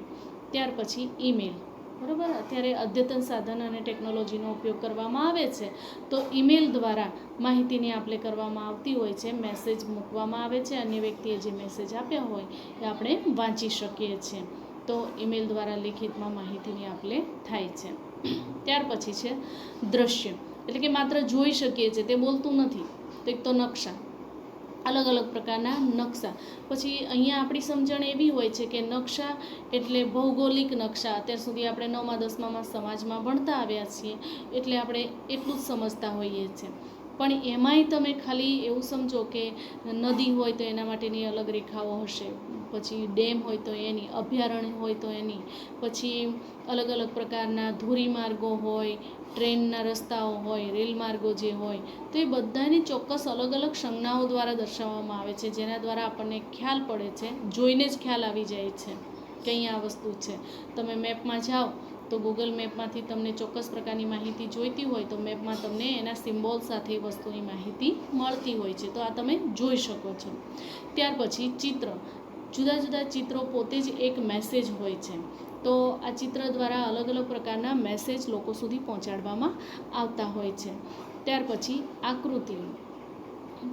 ત્યાર પછી ઈમેલ, બરાબર. અત્યારે અદ્યતન સાધન અને ટેકનોલોજીનો ઉપયોગ કરવામાં આવે છે, તો ઈમેલ દ્વારા માહિતીની આપ-લે કરવામાં આવતી હોય છે. મેસેજ મૂકવામાં આવે છે, અન્ય વ્યક્તિએ જે મેસેજ આપ્યા હોય એ આપણે વાંચી શકીએ છીએ. તો ઈમેલ દ્વારા લેખિતમાં માહિતીની આપ-લે થાય છે. ત્યાર પછી છે દ્રશ્ય, એટલે કે માત્ર જોઈ શકીએ છીએ, તે બોલતું નથી. તો એક તો નકશા, અલગ અલગ પ્રકારના નકશા. પછી અહીંયા આપણી સમજણ એવી હોય છે કે નકશા એટલે ભૌગોલિક નકશા. અત્યાર સુધી આપણે 9મા 10મામાં સમાજમાં ભણતા આવ્યા છીએ એટલે આપણે એટલું જ સમજતા હોઈએ છીએ. પણ એમાંય તમે ખાલી એવું સમજો કે નદી હોય તો એના માટેની અલગ રેખાઓ હશે, પછી ડેમ હોય તો એની, અભયારણ્ય હોય તો એની, પછી અલગ અલગ પ્રકારના ધોરીમાર્ગો હોય, ટ્રેનના રસ્તાઓ હોય, રેલ માર્ગો જે હોય, તો એ બધાની ચોક્કસ અલગ અલગ સંજ્ઞાઓ દ્વારા દર્શાવવામાં આવે છે, જેના દ્વારા આપણને ખ્યાલ પડે છે, જોઈને જ ખ્યાલ આવી જાય છે કે અહીંયા આ વસ્તુ છે. તમે મેપમાં જાઓ તો ગૂગલ મેપમાંથી તમને ચોક્કસ પ્રકારની માહિતી જોઈતી હોય તો મેપમાં તમને એના સિમ્બોલ સાથે વસ્તુની માહિતી મળતી હોય છે. તો આ તમે જોઈ શકો છો. ત્યાર પછી ચિત્ર, જુદા જુદા ચિત્રો પોતે જ એક મેસેજ હોય છે. તો આ ચિત્ર દ્વારા અલગ અલગ પ્રકારના મેસેજ લોકો સુધી પહોંચાડવામાં આવતા હોય છે. ત્યાર પછી આકૃતિ,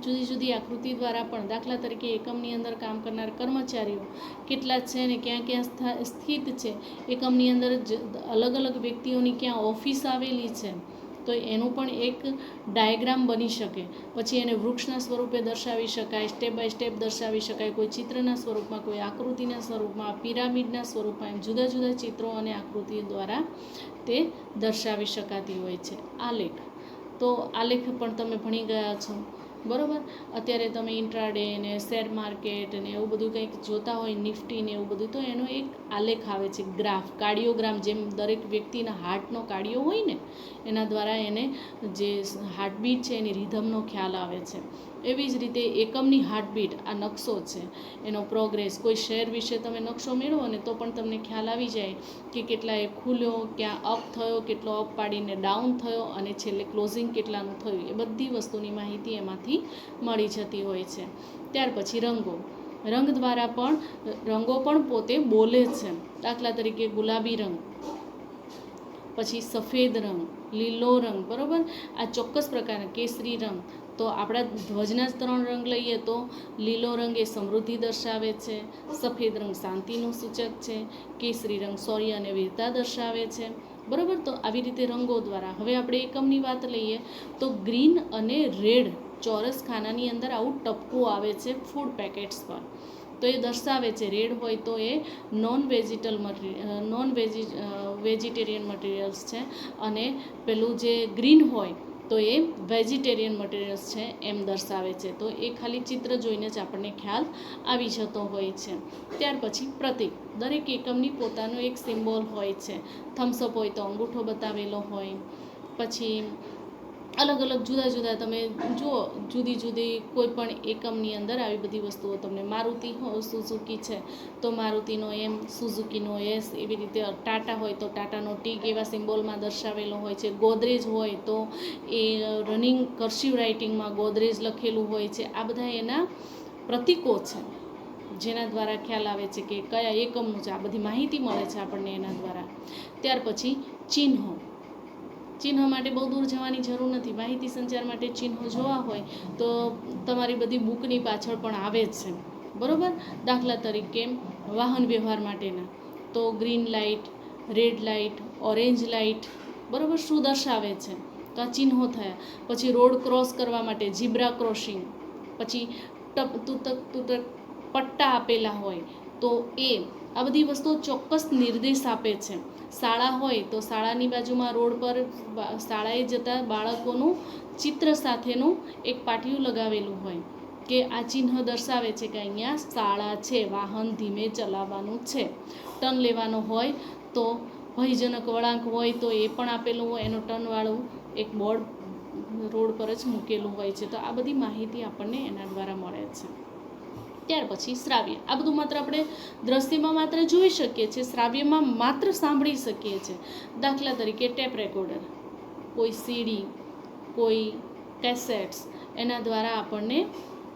જુદી જુદી આકૃતિ દ્વારા પણ, દાખલા તરીકે એકમની અંદર કામ કરનાર કર્મચારીઓ કેટલા છે ને ક્યાં ક્યાં સ્થિત છે, એકમની અંદર અલગ અલગ વ્યક્તિઓની ક્યાં ઓફિસ આવેલી છે, તો એનું પણ એક ડાયાગ્રામ બની શકે. પછી એને વૃક્ષના સ્વરૂપે દર્શાવી શકાય, સ્ટેપ બાય સ્ટેપ દર્શાવી શકાય, કોઈ ચિત્રના સ્વરૂપમાં, કોઈ આકૃતિના સ્વરૂપમાં, પિરામિડના સ્વરૂપમાં, એમ જુદા જુદા ચિત્રો અને આકૃતિઓ દ્વારા તે દર્શાવી શકાતી હોય છે. આલેખ, તો આલેખ પણ તમે ભણી ગયા છો, બરાબર. અત્યારે તમે ઇન્ટ્રાડે ને શેર માર્કેટ ને એવું બધું કંઈક જોતા હોય, નિફ્ટી ને એવું બધું, તો એનો એક આલેખ આવે છે, ગ્રાફ, કાર્ડિયોગ્રામ. જેમ દરેક વ્યક્તિના હાર્ટનો કાર્ડિયો હોય ને, એના દ્વારા એને જે હાર્ટબીટ છે એની રિધમનો ખ્યાલ આવે છે. એવી જ રીતે એકમની હાર્ટબીટ, આ નકશો છે, એનો પ્રોગ્રેસ. કોઈ શેર વિશે તમે નકશો મેળવો ને તો પણ તમને ખ્યાલ આવી જાય કે કેટલા એ ખુલ્યો, ક્યાં અપ થયો, કેટલો અપ પાડીને ડાઉન થયો અને છેલ્લે ક્લોઝિંગ કેટલાનું થયું, એ બધી વસ્તુની માહિતી એમાંથી મળી જતી હોય છે. ત્યાર પછી રંગો, રંગ દ્વારા પણ, રંગો પણ પોતે બોલે છે. દાખલા તરીકે ગુલાબી રંગ, પછી સફેદ રંગ, લીલો રંગ, બરાબર. આ ચોક્કસ પ્રકારના કેસરી રંગ. તો આપણા ધ્વજના જ 3 રંગ લઈએ તો લીલો રંગ એ સમૃદ્ધિ દર્શાવે છે, સફેદ રંગ શાંતિનું સૂચક છે, કેસરી રંગ શૌર્ય અને વીરતા દર્શાવે છે, બરાબર. તો આવી રીતે રંગો દ્વારા હવે આપણે એકમની વાત લઈએ તો ગ્રીન અને રેડ ચોરસ ખાનાની અંદર આવું ટપકું આવે છે ફૂડ પેકેટ્સ પર. તો એ દર્શાવે છે રેડ હોય તો એ વેજીટેરિયન મટીરિયલ્સ છે, અને પેલું જે ગ્રીન હોય તો એ વેજીટેરિયન મટીરિયલ્સ છે એમ દર્શાવે છે. તો એ ખાલી ચિત્ર જોઈને જ આપણને ખ્યાલ આવી જતો હોય છે. ત્યાર પછી પ્રતીક. દરેક એકમની પોતાનો એક સિમ્બોલ હોય છે. થમ્સઅપ હોય તો અંગૂઠો બતાવેલો હોય. પછી અલગ અલગ જુદા જુદા તમે જુઓ, જુદી જુદી કોઈ પણ એકમની અંદર આવી બધી વસ્તુઓ તમને મારુતિ સુઝુકી છે તો મારુતિનો એમ, સુઝુકીનો એસ, એવી રીતે ટાટા હોય તો ટાટાનો ટીક એવા સિમ્બોલમાં દર્શાવેલો હોય છે. ગોદરેજ હોય તો એ રનિંગ કર્સિવ રાઇટિંગમાં ગોદરેજ લખેલું હોય છે. આ બધા એના પ્રતીકો છે જેના દ્વારા ખ્યાલ આવે છે કે કયા એકમનું છે. આ બધી માહિતી મળે છે આપણને એના દ્વારા. ત્યાર પછી ચિહ્નો. ચિહ્નો માટે બહુ દૂર જવાની જરૂર નથી. માહિતી સંચાર માટે ચિહ્નો જોવા હોય તો તમારી બધી બુકની પાછળ પણ આવે જ છે, બરાબર. દાખલા તરીકે વાહન વ્યવહાર માટેના તો green light, red light, orange light, બરાબર, શું દર્શાવે છે તો આ ચિહ્નો થયા. પછી રોડ ક્રોસ કરવા માટે ઝીબ્રા ક્રોસિંગ, પછી તૂટક પટ્ટા આપેલા હોય તો એ આ બધી વસ્તુઓ ચોક્કસ નિર્દેશ આપે છે. શાળા હોય તો શાળાની બાજુમાં રોડ પર શાળાએ જતા બાળકોનું ચિત્ર સાથેનું એક પાટિયું લગાવેલું હોય કે આ ચિહ્ન દર્શાવે છે કે અહીંયા શાળા છે, વાહન ધીમે ચલાવવાનું છે. ટર્ન લેવાનો હોય તો ભયજનક વળાંક હોય તો એ પણ આપેલું હોય, એનો ટર્નવાળું એક બોર્ડ રોડ પર જ મૂકેલું હોય છે. તો આ બધી માહિતી આપણને એના દ્વારા મળે છે. ત્યાર પછી શ્રાવ્ય. આ બધું માત્ર આપણે દ્રશ્યમાં માત્ર જોઈ શકીએ છીએ, શ્રાવ્યમાં માત્ર સાંભળી શકીએ છીએ. દાખલા તરીકે ટેપ રેકોર્ડર, કોઈ સીડી, કોઈ કેસેટ્સ, એના દ્વારા આપણને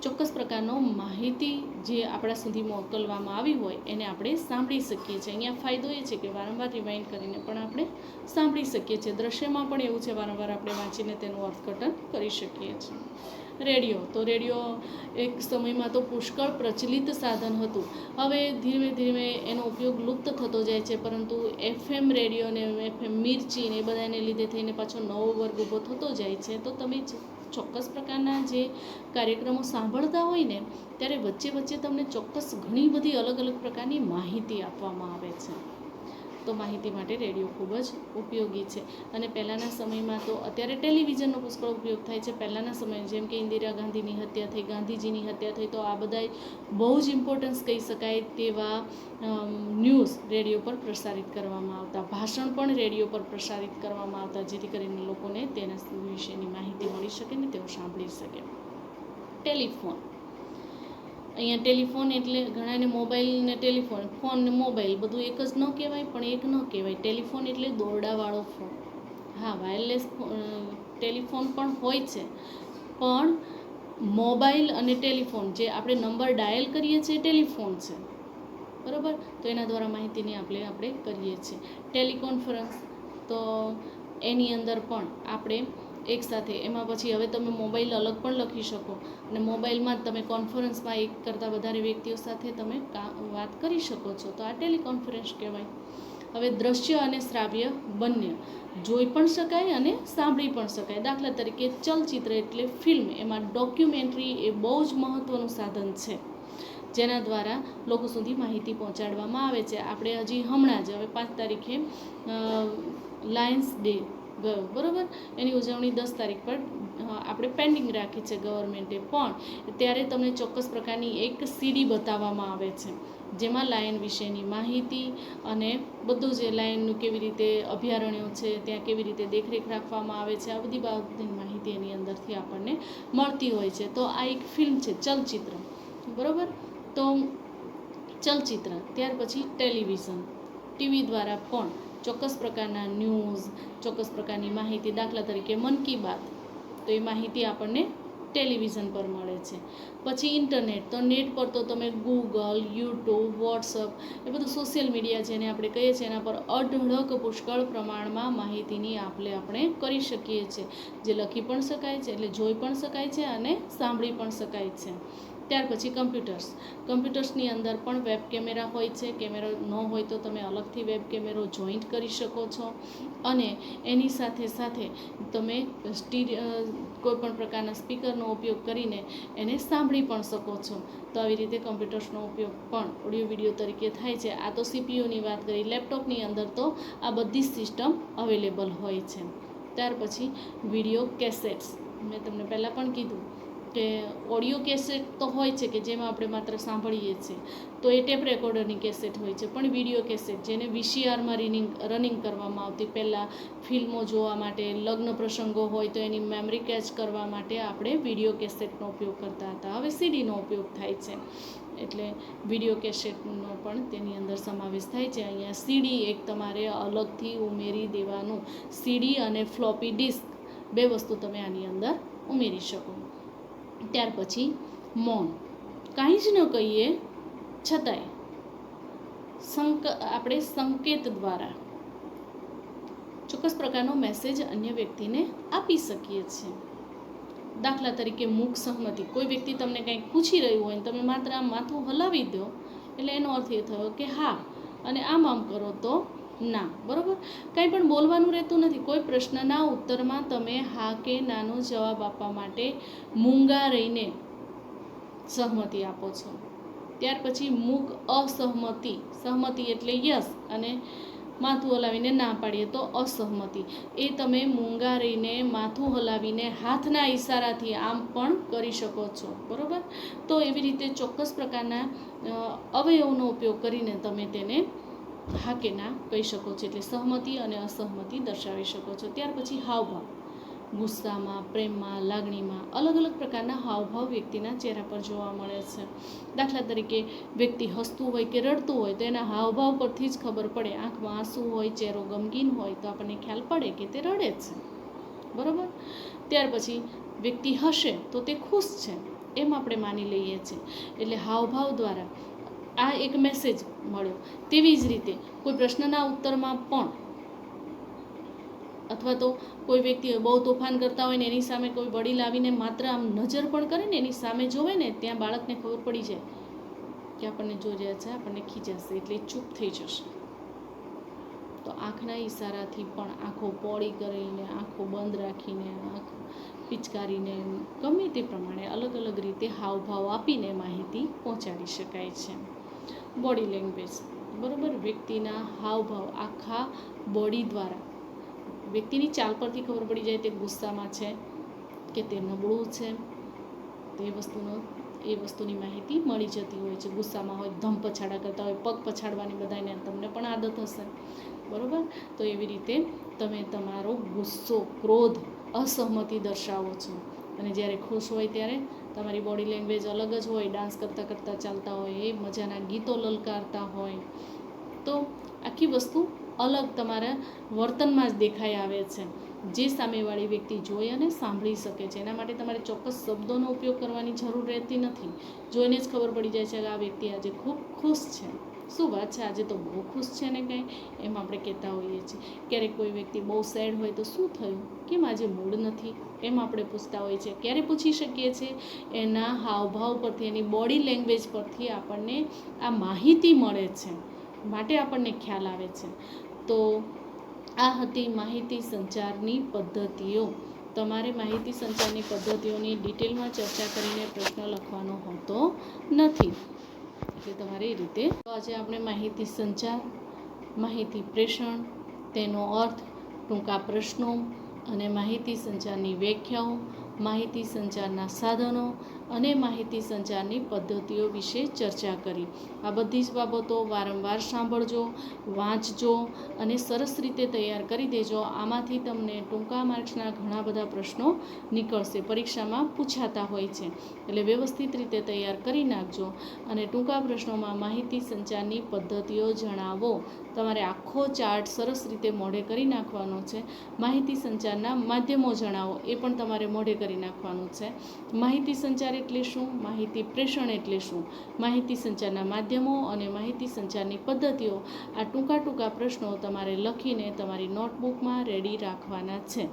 ચોક્કસ પ્રકારનો માહિતી જે આપણા સુધી મોકલવામાં આવી હોય એને આપણે સાંભળી શકીએ છીએ. અહીંયા ફાયદો એ છે કે વારંવાર રિવાઇન્ડ કરીને પણ આપણે સાંભળી શકીએ છીએ. દ્રશ્યમાં પણ એવું છે, વારંવાર આપણે વાંચીને તેનું અર્થઘટન કરી શકીએ છીએ. રેડિયો. તો રેડિયો એક સમયમાં તો પુષ્કળ પ્રચલિત સાધન હતું. હવે ધીમે ધીમે એનો ઉપયોગ લુપ્ત થતો જાય છે, પરંતુ FM રેડિયો ને FM મિર્ચી ને એ બધાને લીધે થઈને પાછો નવો વર્ગ ઊભો થતો જાય છે. તો તમે ચોક્કસ પ્રકારના જે કાર્યક્રમો સાંભળતા હોય ને ત્યારે વચ્ચે વચ્ચે તમને ચોક્કસ ઘણી બધી અલગ અલગ પ્રકારની માહિતી આપવામાં આવે છે. તો માહિતી માટે રેડિયો ખૂબ જ ઉપયોગી છે. અને પહેલાંના સમયમાં તો અત્યારે ટેલિવિઝનનો પુષ્કળ ઉપયોગ થાય છે. પહેલાંના સમયે જેમ કે ઇન્દિરા ગાંધીની હત્યા થઈ, ગાંધીજીની હત્યા થઈ, તો આ બધાય બહુ જ ઇમ્પોર્ટન્સ કહી શકાય તેવા ન્યૂઝ રેડિયો પર પ્રસારિત કરવામાં આવતા, ભાષણ પણ રેડિયો પર પ્રસારિત કરવામાં આવતા, જેથી કરીને લોકોને તેના વિશેની માહિતી મળી શકે ને તેઓ સાંભળી શકે. ટેલિફોન. અહીંયા ટેલિફોન એટલે ઘણાને મોબાઈલ ને ટેલિફોન, ફોન ને મોબાઈલ બધું એક જ ન કહેવાય, પણ એક ન કહેવાય. ટેલિફોન એટલે દોરડાવાળો ફોન. હા, વાયરલેસ ટેલિફોન પણ હોય છે, પણ મોબાઈલ અને ટેલિફોન જે આપણે નંબર ડાયલ કરીએ છીએ ટેલિફોન છે, બરાબર. તો એના દ્વારા માહિતીની આપણે કરીએ છીએ. ટેલિકોન્ફરન્સ તો એની અંદર પણ આપણે એકસાથે એમાં પછી હવે તમે મોબાઈલ અલગ પણ લખી શકો અને મોબાઈલમાં જ તમે કોન્ફરન્સમાં એક કરતાં વધારે વ્યક્તિઓ સાથે તમે વાત કરી શકો છો. તો આ ટેલિકોન્ફરન્સ કહેવાય. હવે દ્રશ્ય અને શ્રાવ્ય બંને જોઈ પણ શકાય અને સાંભળી પણ શકાય. દાખલા તરીકે ચલચિત્ર એટલે ફિલ્મ, એમાં ડોક્યુમેન્ટરી એ બહુ જ મહત્ત્વનું સાધન છે જેના દ્વારા લોકો સુધી માહિતી પહોંચાડવામાં આવે છે. આપણે હજી હમણાં જ હવે 5 તારીખે લાયન્સ ડે ગયો, બરાબર. એની ઉજવણી 10 તારીખ પર આપણે પેન્ડિંગ રાખી છે ગવર્મેન્ટે, પણ ત્યારે તમને ચોક્કસ પ્રકારની એક સીડી બતાવવામાં આવે છે જેમાં લાયન વિશેની માહિતી અને બધું જે લાયનનું કેવી રીતે અભયારણ્યો છે, ત્યાં કેવી રીતે દેખરેખ રાખવામાં આવે છે, આ બધી બાબતની માહિતી એની અંદરથી આપણને મળતી હોય છે. તો આ એક ફિલ્મ છે, ચલચિત્ર, બરાબર. તો ચલચિત્ર. ત્યાર પછી ટેલિવિઝન. ટીવી દ્વારા પણ ચોક્કસ પ્રકારના ન્યૂઝ, ચોક્કસ પ્રકારની માહિતી, દાખલા તરીકે મન કી બાત, તો એ માહિતી આપણને ટેલિવિઝન પર મળે છે. પછી ઇન્ટરનેટ, તો નેટ પર તો તમે ગૂગલ, યુટ્યુબ, વોટ્સઅપ એ બધું સોશિયલ મીડિયા જેને આપણે કહીએ છીએ એના પર અઢળક પુષ્કળ પ્રમાણમાં માહિતીની આપલે આપણે કરી શકીએ છીએ, જે લખી પણ શકાય છે, એટલે જોઈ પણ શકાય છે અને સાંભળી પણ શકાય છે. ત્યાર પછી કમ્પ્યુટર્સની અંદર પણ વેબ કેમેરા હોય છે. કેમેરો ન હોય તો તમે અલગથી વેબ કેમેરો જોઈન્ટ કરી શકો છો અને એની સાથે સાથે તમે કોઈ પણ પ્રકારના સ્પીકરનો ઉપયોગ કરીને એને સાંભળી પણ શકો છો. તો આવી રીતે કમ્પ્યુટર્સનો ઉપયોગ પણ ઓડિયો વિડીયો તરીકે થાય છે. આ તો સીપીયુની વાત કરી. લેપટોપની અંદર તો આ બધી જ સિસ્ટમ અવેલેબલ હોય છે. ત્યાર પછી વિડીયો કેસેટ્સ, મેં તમને પહેલાં પણ કીધું કે ઓડિયો કેસેટ તો હોય છે કે જેમાં આપણે માત્ર સાંભળીએ છીએ, તો એ ટેપ રેકોર્ડરની કેસેટ હોય છે. પણ વિડીયો કેસેટ જેને વીસીઆરમાં રનિંગ કરવામાં આવતી, પહેલાં ફિલ્મો જોવા માટે, લગ્ન પ્રસંગો હોય તો એની મેમરી કેચ કરવા માટે આપણે વિડીયો કેસેટનો ઉપયોગ કરતા હતા. હવે સીડીનો ઉપયોગ થાય છે, એટલે વિડીયો કેસેટનો પણ તેની અંદર સમાવેશ થાય છે. અહીંયા સીડી એક તમારે અલગથી ઉમેરી દેવાનું. સીડી અને ફ્લોપી ડિસ્ક બે વસ્તુ તમે આની અંદર ઉમેરી શકો. ત્યાર પછી મૌન, કાંઈ જ ન કહીએ છતાંય આપણે સંકેત દ્વારા ચોક્કસ પ્રકારનો મેસેજ અન્ય વ્યક્તિને આપી શકીએ છીએ. દાખલા તરીકે મૂક સહમતિ, કોઈ વ્યક્તિ તમને કંઈક પૂછી રહ્યું હોય ને તમે માત્ર આમ માથું હલાવી દો એટલે એનો અર્થ એ થયો કે હા, અને આમ કરો તો ના. બરાબર, કંઈ પણ બોલવાનું રહેતું નથી. કોઈ પ્રશ્નના ઉત્તરમાં તમે હા કે નાનો જવાબ આપવા માટે મૂંગા રહીને સહમતિ આપો છો. ત્યાર પછી મૂક અસહમતિ, સહમતિ એટલે યસ અને માથું હલાવીને ના પાડીએ તો અસહમતિ. એ તમે મૂંગા રહીને માથું હલાવીને હાથના ઈશારાથી આમ પણ કરી શકો છો. બરાબર, તો એવી રીતે ચોક્કસ પ્રકારના અવયવનો ઉપયોગ કરીને તમે તેને હા કે ના કહી શકો છો, એટલે સહમતિ અને અસહમતિ દર્શાવી શકો છો. ત્યાર પછી હાવભાવ, ગુસ્સામાં, પ્રેમમાં, લાગણીમાં અલગ અલગ પ્રકારના હાવભાવ વ્યક્તિના ચહેરા પર જોવા મળે છે. દાખલા તરીકે વ્યક્તિ હસતું હોય કે રડતું હોય તો એના હાવભાવ પરથી જ ખબર પડે. આંખમાં આંસુ હોય, ચહેરો ગમગીન હોય તો આપણને ખ્યાલ પડે કે તે રડે છે. બરાબર, ત્યાર પછી વ્યક્તિ હશે તો તે ખુશ છે એમ આપણે માની લઈએ છીએ, એટલે હાવભાવ દ્વારા આ એક મેસેજ મળ્યો. તેવી જ રીતે કોઈ પ્રશ્નના ઉત્તરમાં પણ, અથવા તો કોઈ વ્યક્તિ બહુ તોફાન કરતા હોય ને એની સામે કોઈ વડીલ આવીને માત્ર આમ નજર પણ કરે ને, એની સામે જોવે ને, ત્યાં બાળકને ખબર પડી જાય કે આપણને જોઈ રહ્યા છે, આપણને ખીજાશે, એટલે ચૂપ થઈ જશે. તો આંખના ઈશારાથી પણ આંખો પોળી કરીને, આંખો બંધ રાખીને, આંખ પિચકારીને, ગમે તે પ્રમાણે અલગ અલગ રીતે હાવભાવ આપીને માહિતી પહોંચાડી શકાય છે. બોડી લેંગ્વેજ, બરાબર, વ્યક્તિના હાવભાવ આખા બોડી દ્વારા વ્યક્તિની ચાલ પરથી ખબર પડી જાય તે ગુસ્સામાં છે કે તે નબળું છે. એ વસ્તુની માહિતી મળી જતી હોય છે. ગુસ્સામાં હોય ધમ પછાડા કરતા હોય, પગ પછાડવાની બધાને તમને પણ આદત હશે. બરાબર, તો એવી રીતે તમે તમારો ગુસ્સો, ક્રોધ, અસહમતિ દર્શાવો છો. અને જ્યારે ખુશ હોય ત્યારે તમારી બોડી લેંગ્વેજ અલગ જ હોય. ડાન્સ કરતાં કરતાં ચાલતા હોય, એ મજાના ગીતો લલકારતા હોય, તો આખી વસ્તુ અલગ તમારા વર્તનમાં જ દેખાઈ આવે છે, જે સામેવાળી વ્યક્તિ જોઈ અને સાંભળી શકે છે. એના માટે તમારે ચોક્કસ શબ્દોનો ઉપયોગ કરવાની જરૂર રહેતી નથી. જોઈને જ ખબર પડી જાય છે કે આ વ્યક્તિ આજે ખૂબ ખુશ છે. શું વાત છે, આજે તો બહુ ખુશ છે ને કંઈ, એમ આપણે કહેતા હોઈએ છીએ. ક્યારેક કોઈ વ્યક્તિ બહુ સેડ હોય તો શું થયું, કેમ આજે મૂડ નથી, એમ આપણે પૂછતા હોઈએ છીએ. ક્યારે પૂછી શકીએ છીએ? એના હાવભાવ પરથી, એની બોડી લેંગ્વેજ પરથી આપણને આ માહિતી મળે છે, માટે આપણને ખ્યાલ આવે છે. તો આ હતી માહિતી સંચારની પદ્ધતિઓ. તમારે માહિતી સંચારની પદ્ધતિઓની ડિટેલમાં ચર્ચા કરીને પ્રશ્ન લખવાનો હોતો નથી, એટલે તમારે એ રીતે. આજે આપણે માહિતી સંચાર, માહિતી પ્રેષણ, તેનો અર્થ, ટૂંકા પ્રશ્નો અને માહિતી સંચારની વ્યાખ્યાઓ, માહિતી સંચારના સાધનો અને માહિતી સંચારની પદ્ધતિઓ વિશે ચર્ચા કરી. આ બધી જ બાબતો વારંવાર સાંભળજો, વાંચજો અને સરસ રીતે તૈયાર કરી દેજો. આમાંથી તમને ટૂંકા માર્ક્સના ઘણા બધા પ્રશ્નો નીકળશે, પરીક્ષામાં પૂછાતા હોય છે. એટલે વ્યવસ્થિત રીતે તૈયાર કરી નાખજો અને ટૂંકા પ્રશ્નોમાં માહિતી સંચારની પદ્ધતિઓ જણાવો. તમારે આખો ચાર્ટ સરસ રીતે મોઢે કરી નાખવાનો છે. માહિતી સંચારના માધ્યમો જણાવો, એ પણ તમારે મોઢે કરી નાખવાનું છે. માહિતી સંચાર એટલે શું, માહિતી પ્રેષણ એટલે શું, માહિતી સંચારના માધ્યમો અને માહિતી સંચારની પદ્ધતિઓ, આ ટૂંકા પ્રશ્નો તમારે લખીને તમારી નોટબુકમાં રેડી રાખવાના છે.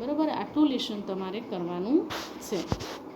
બરાબર, આટલું લેશન તમારે કરવાનું છે.